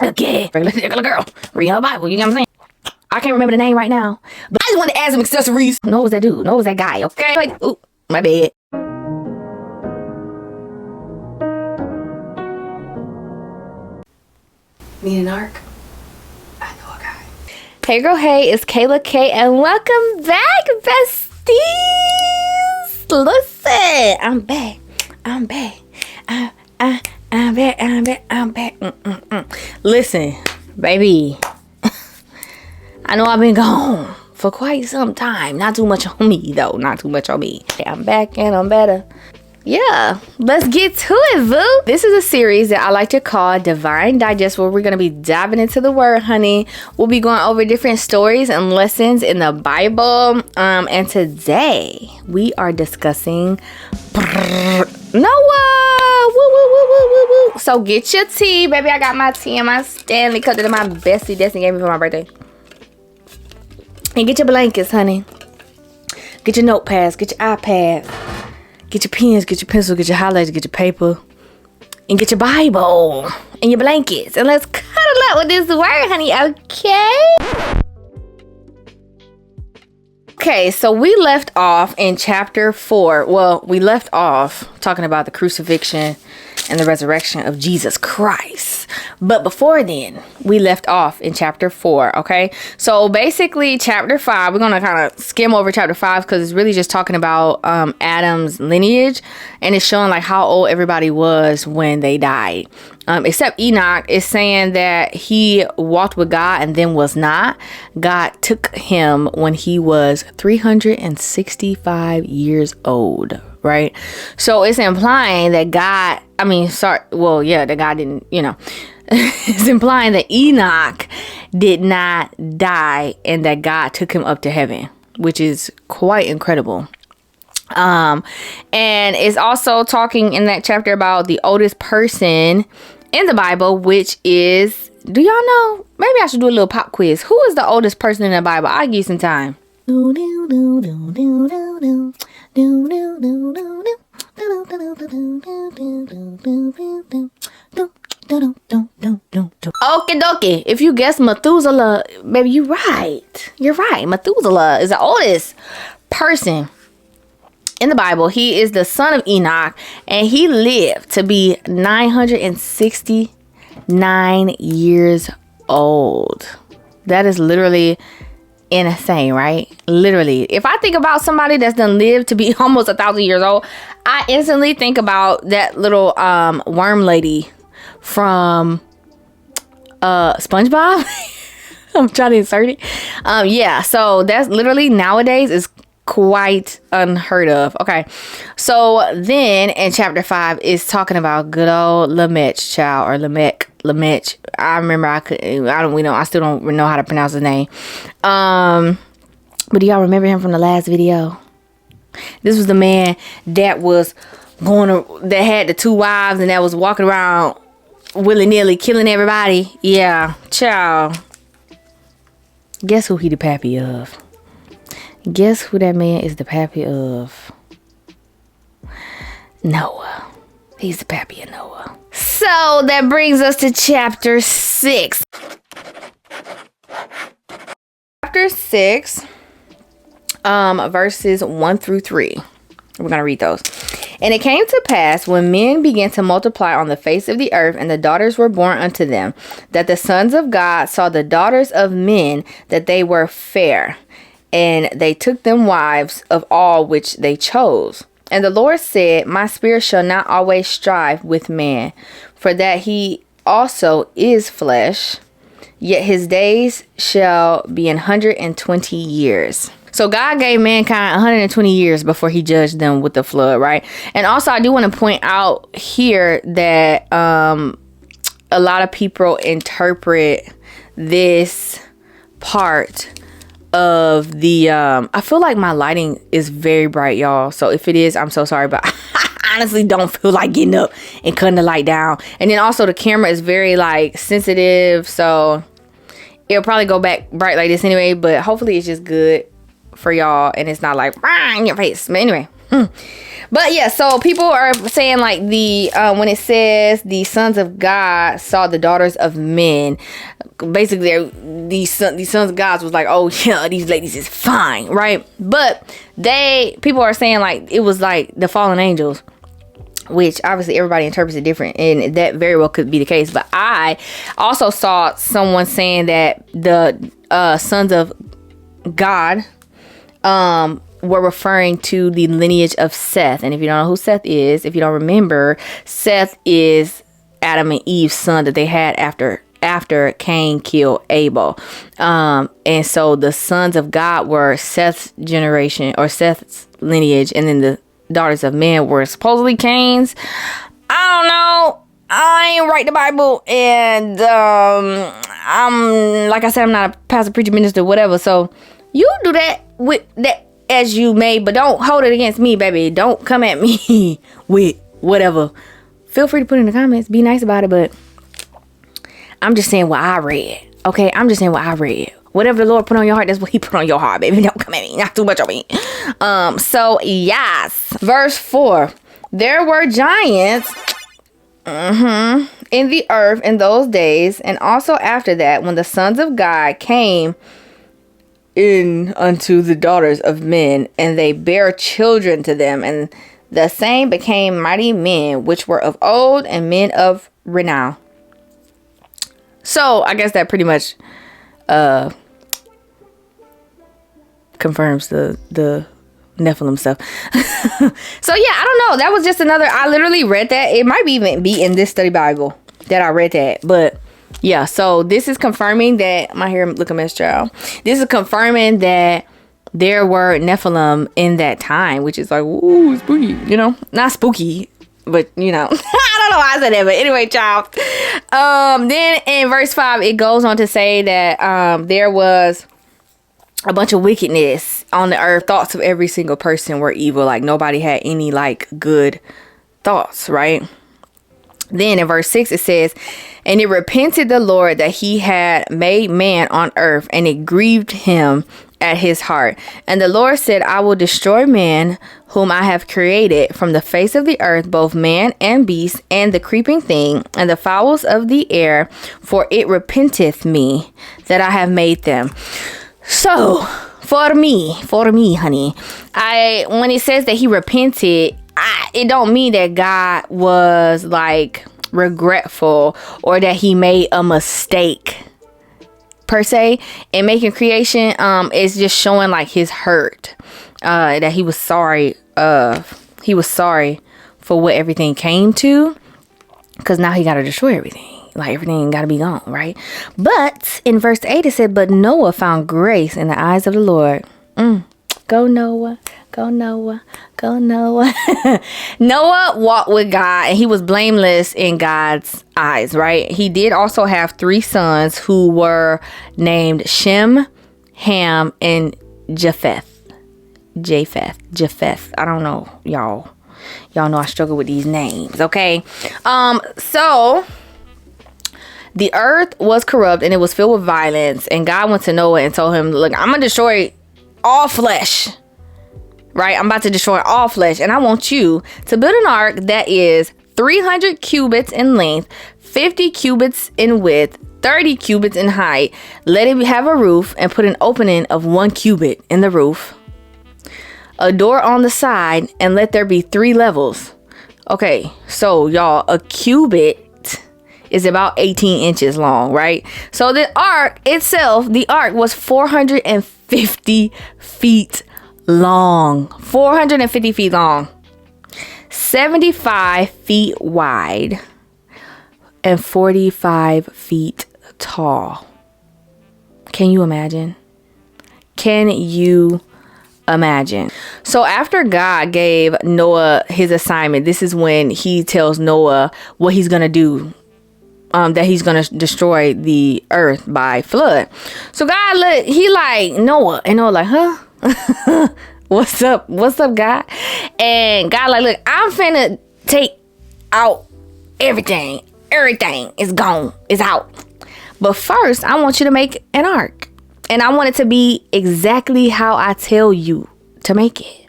Okay, regular girl, read her Bible, you know what I'm saying? I can't remember the name right now, but I just wanted to add some accessories. No, it was that dude. No, it was that guy, okay? Like, ooh, my bad. Need an arc? I know a guy. Hey girl, hey, it's itskalakayy, and welcome back, besties. Listen, I'm back. I'm back. I'm back. Listen, baby. I know I've been gone for quite some time. Not too much on me, though. Not too much on me. I'm back and I'm better. Yeah, let's get to it, boo. This is a series that I like to call Divine Digest, where we're going to be diving into the word, honey. We'll be going over different stories and lessons in the Bible. And today we are discussing Noah. Woo, woo, woo, woo, woo, woo. So get your tea, baby. I got my tea and my Stanley because it's my bestie Destiny gave me for my birthday. And get your blankets, honey. Get your notepads. Get your iPad. Get your pens. Get your pencil. Get your highlighters. Get your paper. And get your Bible. And your blankets. And let's cuddle up with this word, honey. Okay? Okay, so we left off in chapter 4. Well, we left off talking about the crucifixion and the resurrection of Jesus Christ. But before then, we left off in chapter 4, okay? So basically, chapter 5, we're going to kind of skim over chapter 5 because it's really just talking about Adam's lineage. And it's showing like how old everybody was when they died. Except Enoch is saying that he walked with God and then was not. God took him when he was 365 years old, right? So it's implying that that God didn't, it's implying that Enoch did not die and that God took him up to heaven, which is quite incredible. And it's also talking in that chapter about the oldest person in the Bible, which is, do y'all know? Maybe I should do a little pop quiz. Who is the oldest person in the Bible? I'll give you some time. Okie dokie. If you guess Methuselah, baby, you're right. You're right. Methuselah is the oldest person in the Bible. He is the son of Enoch, and he lived to be 969 years old. That is literally insane, right? Literally. If I think about somebody that's done lived to be almost 1,000 years old, I instantly think about that little worm lady from SpongeBob. I'm trying to insert it. Yeah, so that's literally nowadays is quite unheard of. Okay, so then in chapter 5 is talking about good old Lamech, child, or Lamech. I remember I still don't know how to pronounce his name. But do y'all remember him from the last video? This was the man that was that had the 2 wives and that was walking around willy-nilly killing everybody. Yeah, child. Guess who he the pappy of? Guess who that man is the pappy of? Noah. He's the pappy of Noah. So that brings us to chapter 6. Chapter 6, verses 1 through 3. We're going to read those. And it came to pass when men began to multiply on the face of the earth, and the daughters were born unto them, that the sons of God saw the daughters of men, that they were fair. And they took them wives of all which they chose. And the Lord said, my spirit shall not always strive with man, for that he also is flesh, yet his days shall be 120 years. So God gave mankind 120 years before he judged them with the flood, right? And also I do want to point out here that a lot of people interpret this part of the I feel like my lighting is very bright, y'all, so if it is, I'm so sorry, but I honestly don't feel like getting up and cutting the light down. And then also the camera is very like sensitive, so it'll probably go back bright like this anyway, but hopefully it's just good for y'all and it's not like in your face. But anyway, But yeah, so people are saying like the when it says the sons of God saw the daughters of men, basically these sons of God was like, oh yeah, these ladies is fine, right? But people are saying like it was like the fallen angels, which obviously everybody interprets it different, and that very well could be the case. But I also saw someone saying that the sons of God were referring to the lineage of Seth. And if you don't know who Seth is, if you don't remember, Seth is Adam and Eve's son that they had after Cain killed Abel. And so the sons of God were Seth's generation or Seth's lineage, and then the daughters of men were supposedly Cain's. I don't know. I ain't write the Bible, and I'm like I said, I'm not a pastor, preacher, minister, whatever. So you do that with that as you may, but don't hold it against me, baby. Don't come at me with whatever. Feel free to put in the comments. Be nice about it, but I'm just saying what I read. Okay, I'm just saying what I read. Whatever the Lord put on your heart, that's what he put on your heart, baby. Don't come at me. Not too much on me. So yes. Verse 4. There were giants in the earth in those days, and also after that, when the sons of God came in unto the daughters of men, and they bare children to them, and the same became mighty men, which were of old, and men of renown. So I guess that pretty much confirms the Nephilim stuff. So yeah, I don't know. That was just another. I literally read that. It might even be in this study Bible that I read that, but yeah. So this is confirming that my hair look a mess, child. This is confirming that there were Nephilim in that time, which is like, ooh, spooky. You know, not spooky, but you know, I don't know why I said that, but anyway, child. Then in verse 5, it goes on to say that there was a bunch of wickedness on the earth. Thoughts of every single person were evil. Like nobody had any like good thoughts, right? Then in verse 6 it says, and it repented the Lord that he had made man on earth, and it grieved him at his heart. And the Lord said, I will destroy man whom I have created from the face of the earth, both man and beast, and the creeping thing, and the fowls of the air, for it repenteth me that I have made them. So for me, honey, when it says that he repented, it don't mean that God was like regretful or that he made a mistake per se in making creation. It's just showing like his hurt, that he was sorry. He was sorry for what everything came to, because now he got to destroy everything. Like everything got to be gone, right? But in verse 8 it said, but Noah found grace in the eyes of the Lord. Go Noah, go Noah, go Noah. Noah walked with God, and he was blameless in God's eyes, right? He did also have 3 sons who were named Shem, Ham, and Japheth. I don't know, y'all know I struggle with these names, okay? So the earth was corrupt and it was filled with violence, and God went to Noah and told him, look, I'm gonna destroy all flesh, right? I'm about to destroy all flesh, and I want you to build an ark that is 300 cubits in length, 50 cubits in width, 30 cubits in height. Let it have a roof, and put an opening of 1 cubit in the roof, a door on the side, and let there be 3 levels. Okay, so y'all, a cubit is about 18 inches long, right? So the ark itself, the ark was 450 feet long. 450 feet long. 75 feet wide. And 45 feet tall. Can you imagine? Can you imagine? So after God gave Noah his assignment, this is when he tells Noah what he's going to do. That he's gonna destroy the earth by flood. So God, he like Noah, and Noah like, huh? What's up, God? And God like, look, I'm finna take out everything is gone, is out. But first, I want you to make an ark, and I want it to be exactly how I tell you to make it.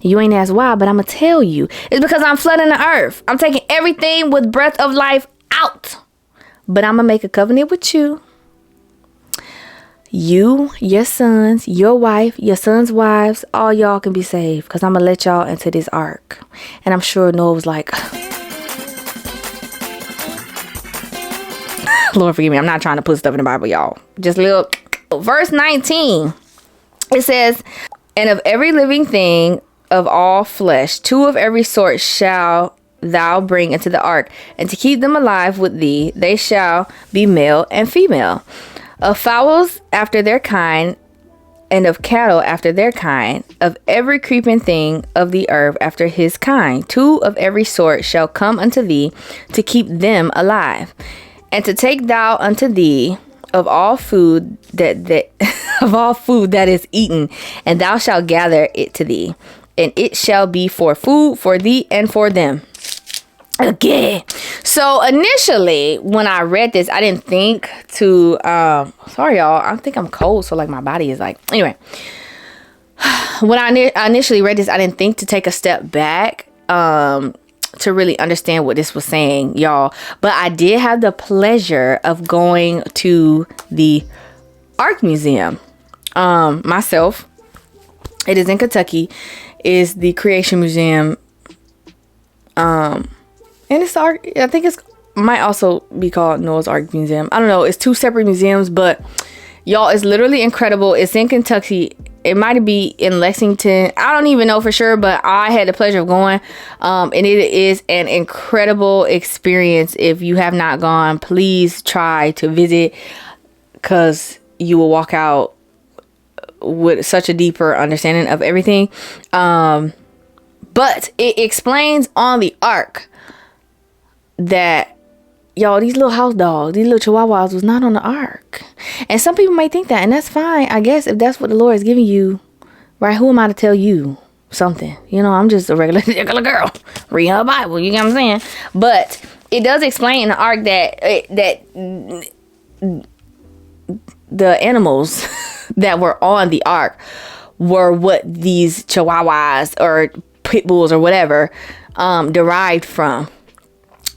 You ain't asked why, but I'm going to tell you. It's because I'm flooding the earth. I'm taking everything with breath of life out. But I'm going to make a covenant with you. You, your sons, your wife, your sons' wives, all y'all can be saved. Because I'm going to let y'all into this ark. And I'm sure Noah was like, Lord forgive me. I'm not trying to put stuff in the Bible, y'all. Just a little. Verse 19. It says, and of every living thing of all flesh, 2 of every sort shall thou bring into the ark, and to keep them alive with thee, they shall be male and female. Of fowls after their kind, and of cattle after their kind, of every creeping thing of the earth after his kind, 2 of every sort shall come unto thee, to keep them alive. And to take thou unto thee of all food that of all food that is eaten, and thou shalt gather it to thee, and it shall be for food for thee and for them. Again. So initially when I read this, I didn't think to sorry y'all, I think I'm cold, so like my body is like, anyway. When I initially read this, I didn't think to take a step back to really understand what this was saying, y'all. But I did have the pleasure of going to the Ark Museum myself. It is in Kentucky. Is the Creation Museum. And it's Ark. I think it's might also be called Noah's Ark Museum. I don't know. It's 2 separate museums, but y'all, it's literally incredible. It's in Kentucky. It might be in Lexington. I don't even know for sure, but I had the pleasure of going. And it is an incredible experience. If you have not gone, please try to visit, because you will walk out with such a deeper understanding of everything. But it explains on the ark that, y'all, these little house dogs, these little chihuahuas was not on the ark. And some people might think that, and that's fine, I guess, if that's what the Lord is giving you, right? Who am I to tell you something? You know, I'm just a regular girl. Read her Bible, you know what I'm saying? But it does explain in the ark that the animals that were on the ark were what these chihuahuas or pit bulls or whatever derived from.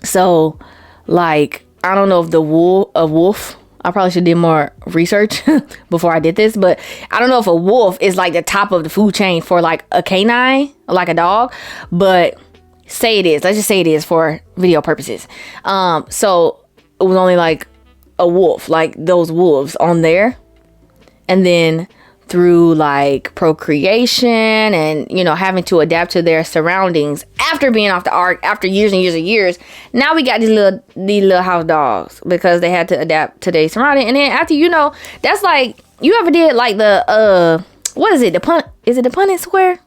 So, like, I don't know if a wolf, I probably should do more research before I did this, but I don't know if a wolf is like the top of the food chain for like a canine, like a dog, but say it is. Let's just say it is for video purposes. So it was only like a wolf, like those wolves on there. And then through like procreation and, you know, having to adapt to their surroundings after being off the ark, after years and years and years, now we got these little house dogs because they had to adapt to their surrounding. And then after, you know, that's like, you ever did like the what is it, is it the Punnett Square?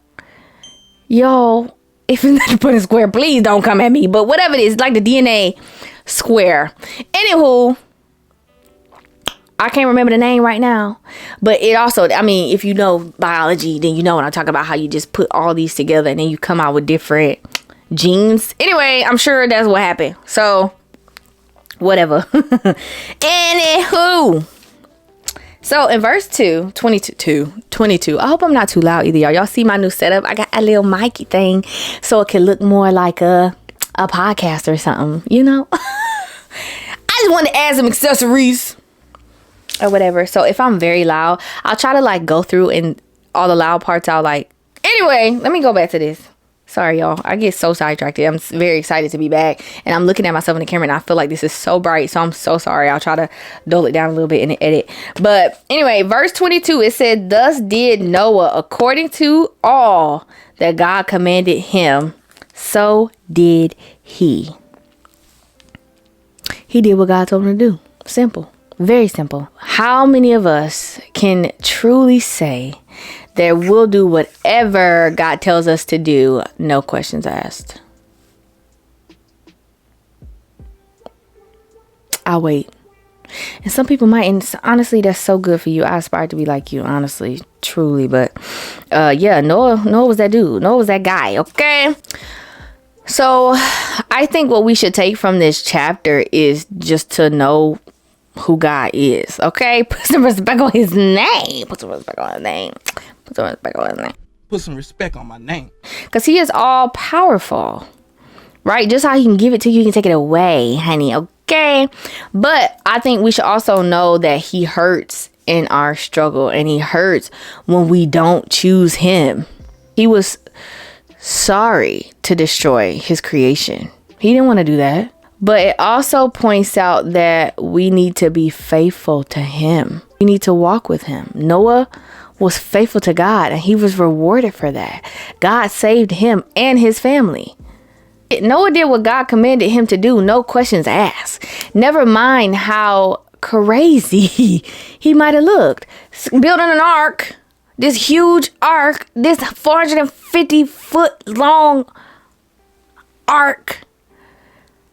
Yo, if it's not the Punnett Square, please don't come at me, but whatever it is, like the DNA square. Anywho, I can't remember the name right now, but it also, I mean, if you know biology, then you know what I'm talking about, how you just put all these together and then you come out with different genes. Anyway, I'm sure that's what happened. So, whatever. Anywho. So, in verse 22, I hope I'm not too loud either, y'all. Y'all see my new setup? I got a little mic thing so it can look more like a podcast or something, you know? I just wanted to add some accessories or whatever. So if I'm very loud, I'll try to like go through and all the loud parts I'll like. Anyway, let me go back to this. Sorry, y'all. I get so sidetracked. I'm very excited to be back. And I'm looking at myself in the camera and I feel like this is so bright. So I'm so sorry. I'll try to dull it down a little bit in the edit. But anyway, verse 22, it said, thus did Noah according to all that God commanded him. So did he. He did what God told him to do. Simple. Very simple. How many of us can truly say that we'll do whatever God tells us to do, no questions asked? I'll wait. And some people might, and honestly, that's so good for you. I aspire to be like you, honestly, truly. But yeah, Noah was that dude. Noah was that guy, okay? So I think what we should take from this chapter is just to know who God is, okay? Put some respect on his name. Put some respect on his name. Put some respect on his name. put some respect on my name. Because he is all powerful, right? Just how he can give it to you, he can take it away, honey. Okay. But I think we should also know that he hurts in our struggle, and he hurts when we don't choose him. He was sorry to destroy his creation. He didn't want to do that. But it also points out that we need to be faithful to him. We need to walk with him. Noah was faithful to God, and he was rewarded for that. God saved him and his family. Noah did what God commanded him to do, no questions asked. Never mind how crazy he might have looked. Building an ark, this huge ark, this 450-foot long ark,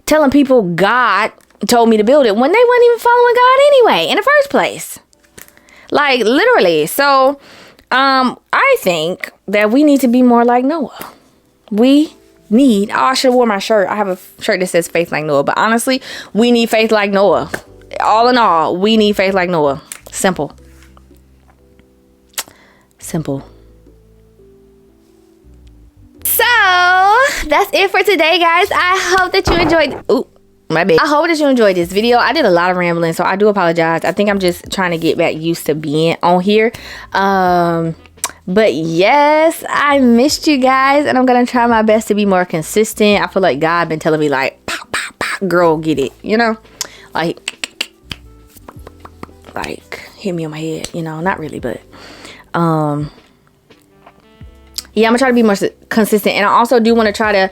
telling people God told me to build it when they weren't even following God anyway in the first place. Like, literally. So I think that we need to be more like Noah. We need, I should have worn my shirt. I have a shirt that says faith like Noah, but honestly, we need faith like Noah. All in all, we need faith like Noah. Simple. So that's it for today, guys. I hope that you enjoyed. Ooh, my bad. I hope that you enjoyed this video. I did a lot of rambling, so I do apologize. I think I'm just trying to get back used to being on here. But yes, I missed you guys, and I'm gonna try my best to be more consistent. I feel like God been telling me like, pow, pow, pow, girl, get it, you know, like hit me on my head, you know, not really, but yeah, I'm gonna try to be more consistent, and I also do want to try to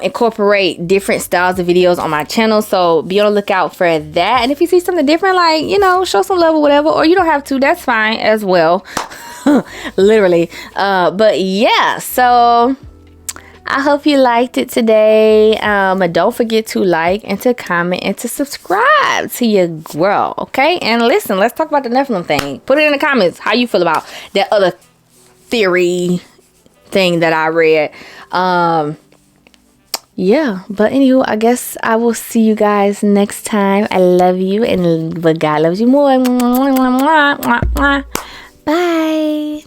incorporate different styles of videos on my channel, so be on the lookout for that. And if you see something different, like, you know, show some love or whatever, or you don't have to, that's fine as well. Literally. But yeah, so I hope you liked it today. Don't forget to like and to comment and to subscribe to your girl, okay? And listen, let's talk about the Nephilim thing. Put it in the comments how you feel about that other theory thing that I read. Yeah, but anywho, I guess I will see you guys next time. I love you, and but God loves you more. Bye.